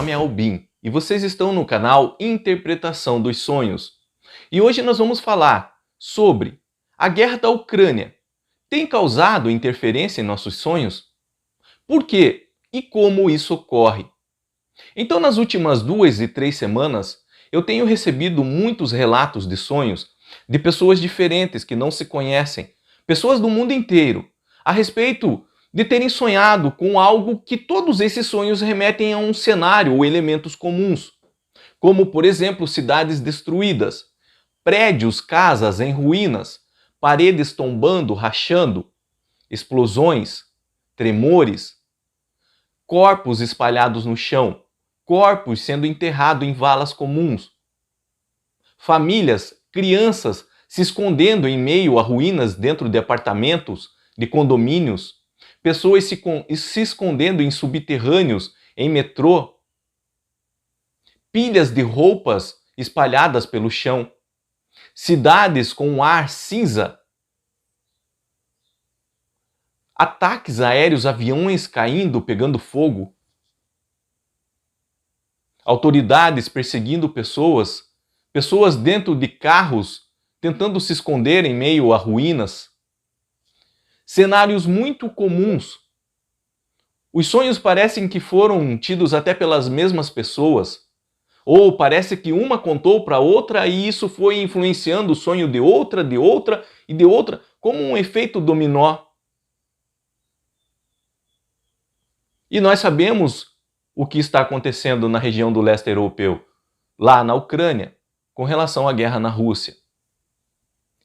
nome é Albin e vocês estão no canal Interpretação dos Sonhos. E hoje nós vamos falar sobre a guerra da Ucrânia. Tem causado interferência em nossos sonhos? Por quê e como isso ocorre? Então, nas últimas 2 e 3 semanas, eu tenho recebido muitos relatos de sonhos de pessoas diferentes que não se conhecem, pessoas do mundo inteiro, a respeito de terem sonhado com algo que todos esses sonhos remetem a um cenário ou elementos comuns, como, por exemplo, cidades destruídas, prédios, casas em ruínas, paredes tombando, rachando, explosões, tremores, corpos espalhados no chão, corpos sendo enterrados em valas comuns, famílias, crianças se escondendo em meio a ruínas dentro de apartamentos, de condomínios, pessoas se escondendo em subterrâneos, em metrô, pilhas de roupas espalhadas pelo chão, cidades com um ar cinza, ataques aéreos, aviões caindo, pegando fogo, autoridades perseguindo pessoas, pessoas dentro de carros tentando se esconder em meio a ruínas. Cenários muito comuns. Os sonhos parecem que foram tidos até pelas mesmas pessoas, ou parece que uma contou para outra e isso foi influenciando o sonho de outra e de outra, como um efeito dominó. E nós sabemos o que está acontecendo na região do leste europeu, lá na Ucrânia, com relação à guerra na Rússia.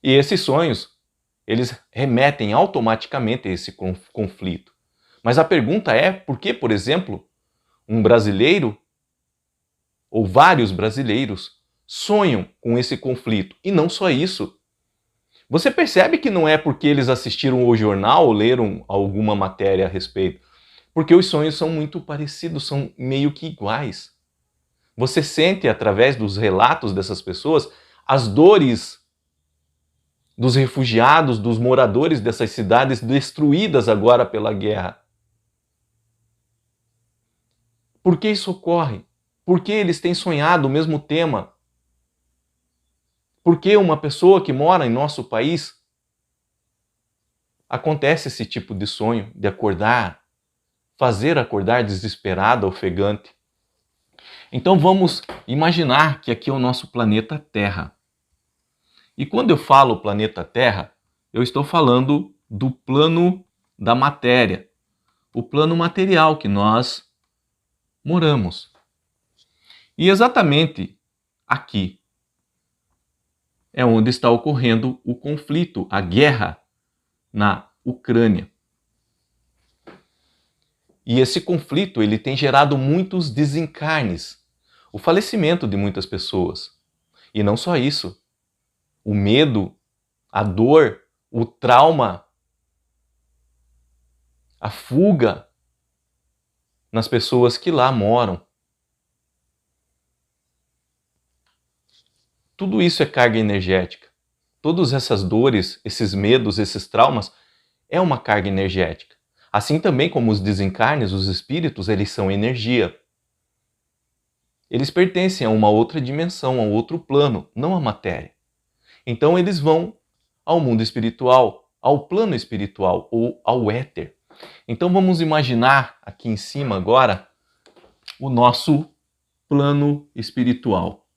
E esses sonhos, eles remetem automaticamente a esse conflito. Mas a pergunta é, por que, por exemplo, um brasileiro ou vários brasileiros sonham com esse conflito? E não só isso. Você percebe que não é porque eles assistiram o jornal ou leram alguma matéria a respeito, porque os sonhos são muito parecidos, são meio que iguais. Você sente, através dos relatos dessas pessoas, as dores dos refugiados, dos moradores dessas cidades destruídas agora pela guerra. Por que isso ocorre? Por que eles têm sonhado o mesmo tema? Por que uma pessoa que mora em nosso país acontece esse tipo de sonho, de acordar, fazer acordar desesperado, ofegante? Então vamos imaginar que aqui é o nosso planeta Terra. E quando eu falo planeta Terra, eu estou falando do plano da matéria, o plano material que nós moramos. E exatamente aqui é onde está ocorrendo o conflito, a guerra na Ucrânia. E esse conflito ele tem gerado muitos desencarnes, o falecimento de muitas pessoas. E não só isso. O medo, a dor, o trauma, a fuga nas pessoas que lá moram. Tudo isso é carga energética. Todas essas dores, esses medos, esses traumas, é uma carga energética. Assim também como os desencarnes, os espíritos, eles são energia. Eles pertencem a uma outra dimensão, a um outro plano, não à matéria. Então eles vão ao mundo espiritual, ao plano espiritual ou ao éter. Então vamos imaginar aqui em cima agora o nosso plano espiritual.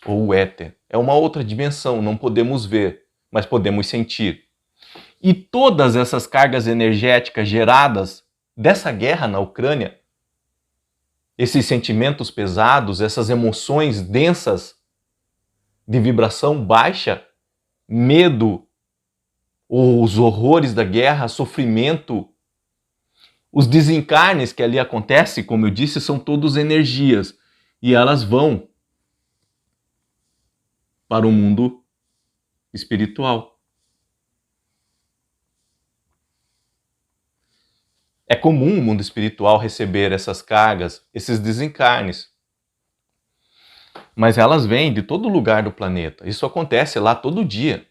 Ou o éter. É uma outra dimensão, não podemos ver, mas podemos sentir. E todas essas cargas energéticas geradas dessa guerra na Ucrânia, esses sentimentos pesados, essas emoções densas de vibração baixa, medo, os horrores da guerra, sofrimento, os desencarnes que ali acontecem, como eu disse, são todos energias e elas vão para o mundo espiritual. É comum o mundo espiritual receber essas cargas, esses desencarnes. Mas elas vêm de todo lugar do planeta. Isso acontece lá todo dia.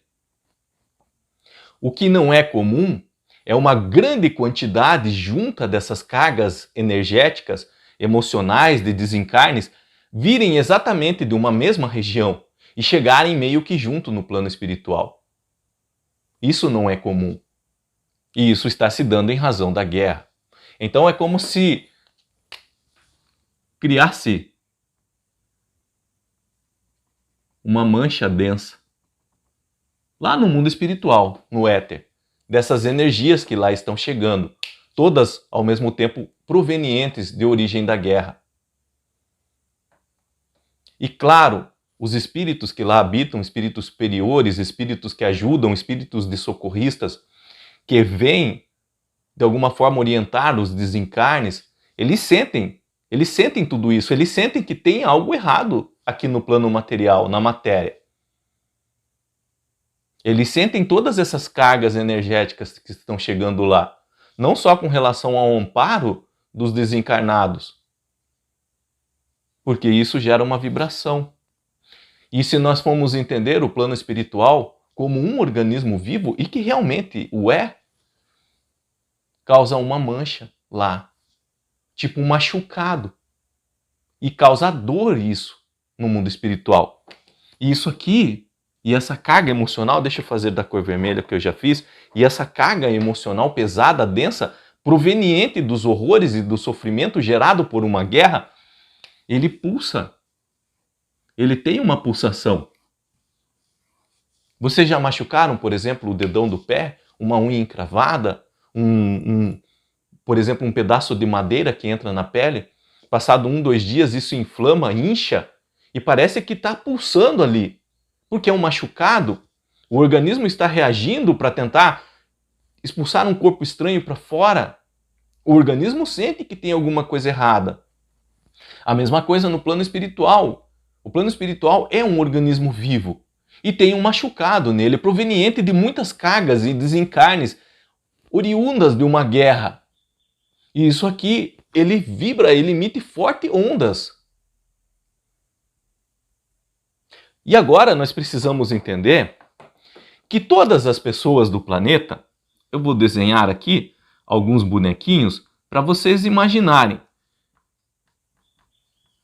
O que não é comum é uma grande quantidade junta dessas cargas energéticas, emocionais, de desencarnes, virem exatamente de uma mesma região e chegarem meio que junto no plano espiritual. Isso não é comum. E isso está se dando em razão da guerra. Então é como se criasse uma mancha densa lá no mundo espiritual, no éter, dessas energias que lá estão chegando, todas ao mesmo tempo provenientes de origem da guerra. E claro, os espíritos que lá habitam, espíritos superiores, espíritos que ajudam, espíritos de socorristas, que vêm de alguma forma orientar os desencarnes, eles sentem tudo isso, eles sentem que tem algo errado aqui no plano material, na matéria. Eles sentem todas essas cargas energéticas que estão chegando lá, não só com relação ao amparo dos desencarnados, porque isso gera uma vibração. E se nós formos entender o plano espiritual como um organismo vivo, e que realmente o é, causa uma mancha lá, tipo um machucado, e causa dor isso no mundo espiritual. E isso aqui, e essa carga emocional, deixa eu fazer da cor vermelha que eu já fiz, e essa carga emocional pesada, densa, proveniente dos horrores e do sofrimento gerado por uma guerra, ele pulsa. Ele tem uma pulsação. Vocês já machucaram, por exemplo, o dedão do pé, uma unha encravada, por exemplo, um pedaço de madeira que entra na pele? Passado 1, 2 dias, isso inflama, incha, e parece que está pulsando ali. Porque é um machucado, o organismo está reagindo para tentar expulsar um corpo estranho para fora. O organismo sente que tem alguma coisa errada. A mesma coisa no plano espiritual. O plano espiritual é um organismo vivo e tem um machucado nele, proveniente de muitas cargas e desencarnes oriundas de uma guerra. E isso aqui, ele vibra, ele emite fortes ondas. E agora nós precisamos entender que todas as pessoas do planeta, eu vou desenhar aqui alguns bonequinhos para vocês imaginarem.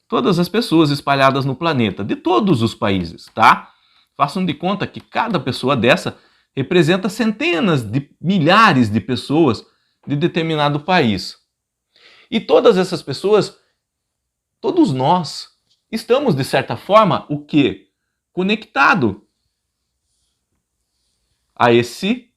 Todas as pessoas espalhadas no planeta, de todos os países, tá? Façam de conta que cada pessoa dessa representa centenas de milhares de pessoas de determinado país. E todas essas pessoas, todos nós, estamos de certa forma, o quê? Conectado a esse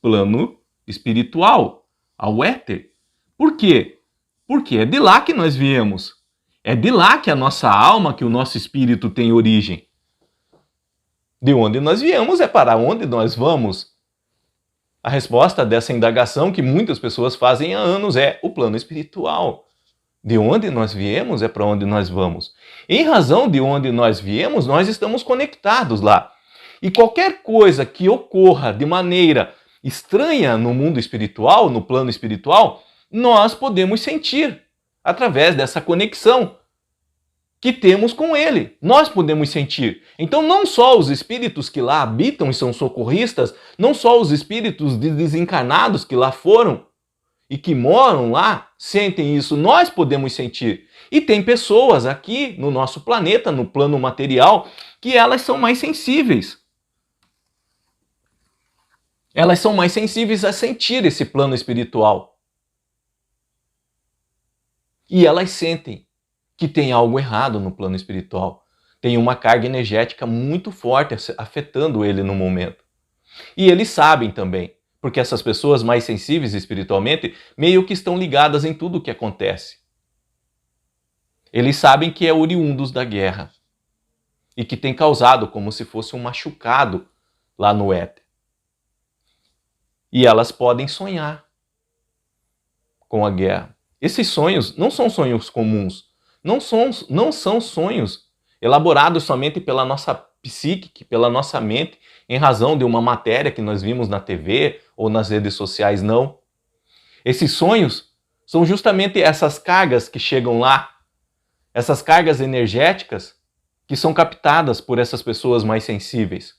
plano espiritual, ao éter. Por quê? Porque é de lá que nós viemos. É de lá que a nossa alma, que o nosso espírito tem origem. De onde nós viemos é para onde nós vamos. A resposta dessa indagação que muitas pessoas fazem há anos é o plano espiritual. De onde nós viemos é para onde nós vamos. Em razão de onde nós viemos, nós estamos conectados lá. E qualquer coisa que ocorra de maneira estranha no mundo espiritual, no plano espiritual, nós podemos sentir através dessa conexão que temos com ele. Nós podemos sentir. Então não só os espíritos que lá habitam e são socorristas, não só os espíritos desencarnados que lá foram e que moram lá sentem isso, nós podemos sentir. E tem pessoas aqui no nosso planeta, no plano material, que elas são mais sensíveis. Elas são mais sensíveis a sentir esse plano espiritual. E elas sentem que tem algo errado no plano espiritual. Tem uma carga energética muito forte afetando ele no momento. E eles sabem também, porque essas pessoas mais sensíveis espiritualmente meio que estão ligadas em tudo o que acontece. Eles sabem que é oriundos da guerra e que tem causado como se fosse um machucado lá no éter. E elas podem sonhar com a guerra. Esses sonhos não são sonhos comuns, não são sonhos elaborados somente pela nossa psique, pela nossa mente, em razão de uma matéria que nós vimos na TV ou nas redes sociais, não. Esses sonhos são justamente essas cargas que chegam lá, essas cargas energéticas que são captadas por essas pessoas mais sensíveis.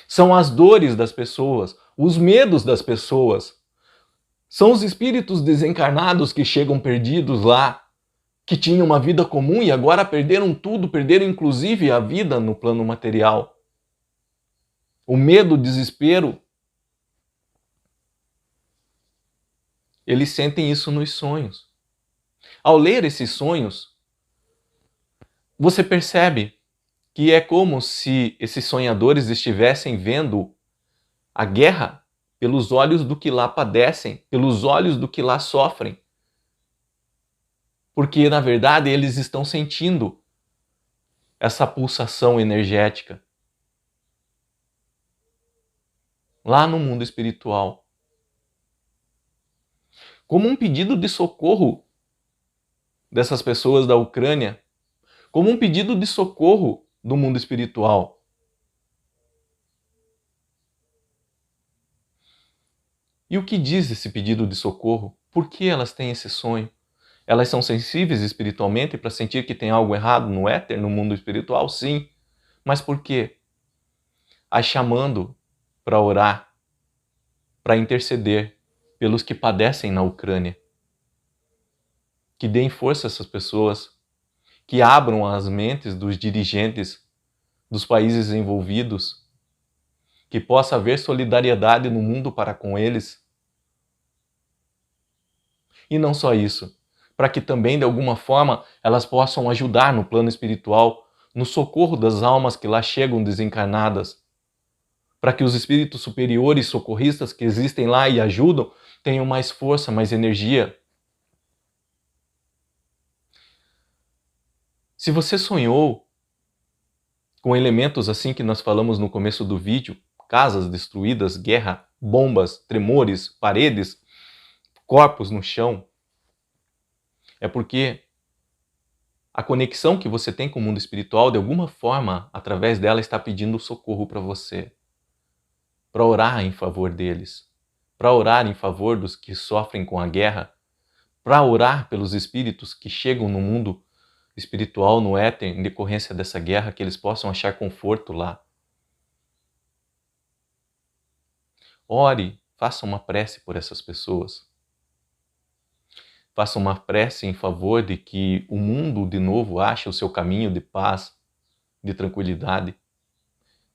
São as dores das pessoas, os medos das pessoas. São os espíritos desencarnados que chegam perdidos lá, que tinham uma vida comum e agora perderam tudo, perderam inclusive a vida no plano material. O medo, o desespero, eles sentem isso nos sonhos. Ao ler esses sonhos, você percebe que é como se esses sonhadores estivessem vendo a guerra pelos olhos do que lá padecem, pelos olhos do que lá sofrem. Porque, na verdade, eles estão sentindo essa pulsação energética lá no mundo espiritual. Como um pedido de socorro dessas pessoas da Ucrânia, como um pedido de socorro do mundo espiritual. E o que diz esse pedido de socorro? Por que elas têm esse sonho? Elas são sensíveis espiritualmente para sentir que tem algo errado no éter, no mundo espiritual? Sim. Mas por quê? As chamando para orar, para interceder pelos que padecem na Ucrânia. Que deem força a essas pessoas, que abram as mentes dos dirigentes dos países envolvidos, que possa haver solidariedade no mundo para com eles. E não só isso, para que também, de alguma forma, elas possam ajudar no plano espiritual, no socorro das almas que lá chegam desencarnadas, para que os espíritos superiores socorristas que existem lá e ajudam tenham mais força, mais energia. Se você sonhou com elementos assim que nós falamos no começo do vídeo, casas destruídas, guerra, bombas, tremores, paredes, corpos no chão, é porque a conexão que você tem com o mundo espiritual, de alguma forma, através dela, está pedindo socorro para você, para orar em favor deles, para orar em favor dos que sofrem com a guerra, para orar pelos espíritos que chegam no mundo espiritual, no éter, em decorrência dessa guerra, que eles possam achar conforto lá. Ore, faça uma prece por essas pessoas. Faça uma prece em favor de que o mundo de novo ache o seu caminho de paz, de tranquilidade.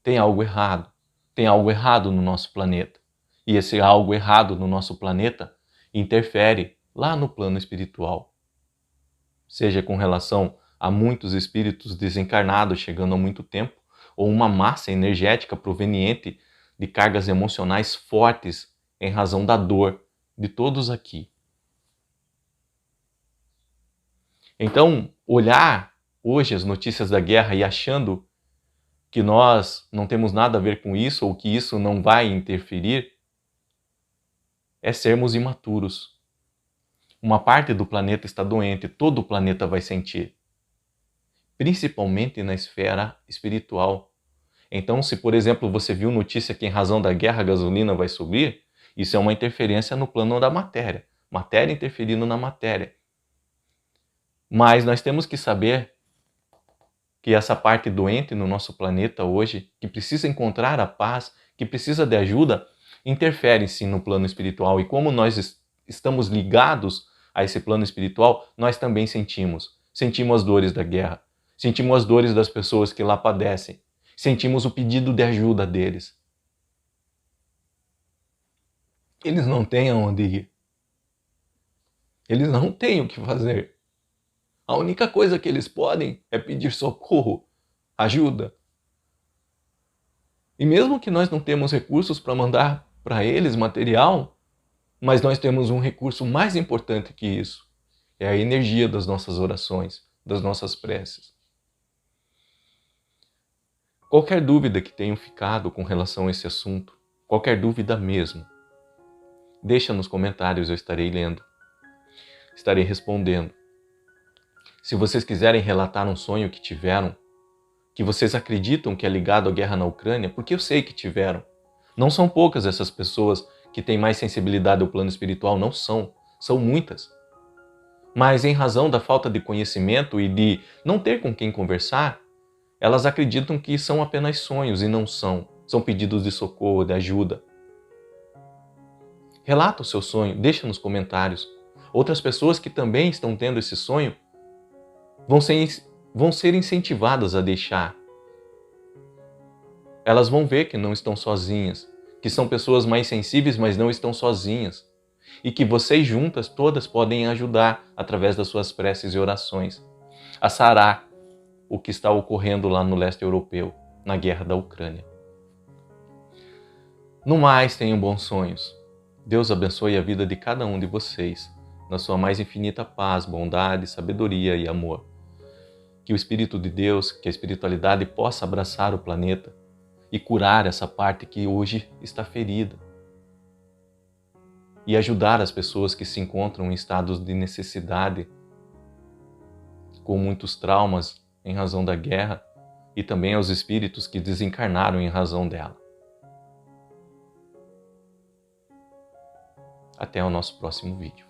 Tem algo errado. Tem algo errado no nosso planeta. E esse algo errado no nosso planeta interfere lá no plano espiritual. Seja com relação a muitos espíritos desencarnados chegando há muito tempo, ou uma massa energética proveniente de cargas emocionais fortes em razão da dor de todos aqui. Então, olhar hoje as notícias da guerra e achando que nós não temos nada a ver com isso ou que isso não vai interferir, é sermos imaturos. Uma parte do planeta está doente, todo o planeta vai sentir, principalmente na esfera espiritual. Então, se por exemplo você viu notícia que em razão da guerra a gasolina vai subir, isso é uma interferência no plano da matéria, matéria interferindo na matéria. Mas nós temos que saber que essa parte doente no nosso planeta hoje, que precisa encontrar a paz, que precisa de ajuda, interfere sim no plano espiritual. E como nós estamos ligados a esse plano espiritual, nós também sentimos. Sentimos as dores da guerra, sentimos as dores das pessoas que lá padecem, sentimos o pedido de ajuda deles. Eles não têm aonde ir. Eles não têm o que fazer. A única coisa que eles podem é pedir socorro, ajuda. E mesmo que nós não temos recursos para mandar para eles material, mas nós temos um recurso mais importante que isso. É a energia das nossas orações, das nossas preces. Qualquer dúvida que tenham ficado com relação a esse assunto, qualquer dúvida mesmo, deixa nos comentários, eu estarei lendo, estarei respondendo. Se vocês quiserem relatar um sonho que tiveram, que vocês acreditam que é ligado à guerra na Ucrânia, porque eu sei que tiveram. Não são poucas essas pessoas que têm mais sensibilidade ao plano espiritual, não são. São muitas. Mas em razão da falta de conhecimento e de não ter com quem conversar, elas acreditam que são apenas sonhos e não são. São pedidos de socorro, de ajuda. Relata o seu sonho, deixa nos comentários. Outras pessoas que também estão tendo esse sonho vão ser incentivadas a deixar. Elas vão ver que não estão sozinhas, que são pessoas mais sensíveis, mas não estão sozinhas. E que vocês juntas todas podem ajudar, através das suas preces e orações, a sarar o que está ocorrendo lá no leste europeu, na guerra da Ucrânia. No mais, tenham bons sonhos. Deus abençoe a vida de cada um de vocês, na sua mais infinita paz, bondade, sabedoria e amor. Que o Espírito de Deus, que a espiritualidade possa abraçar o planeta e curar essa parte que hoje está ferida. E ajudar as pessoas que se encontram em estados de necessidade, com muitos traumas em razão da guerra, e também aos espíritos que desencarnaram em razão dela. Até o nosso próximo vídeo.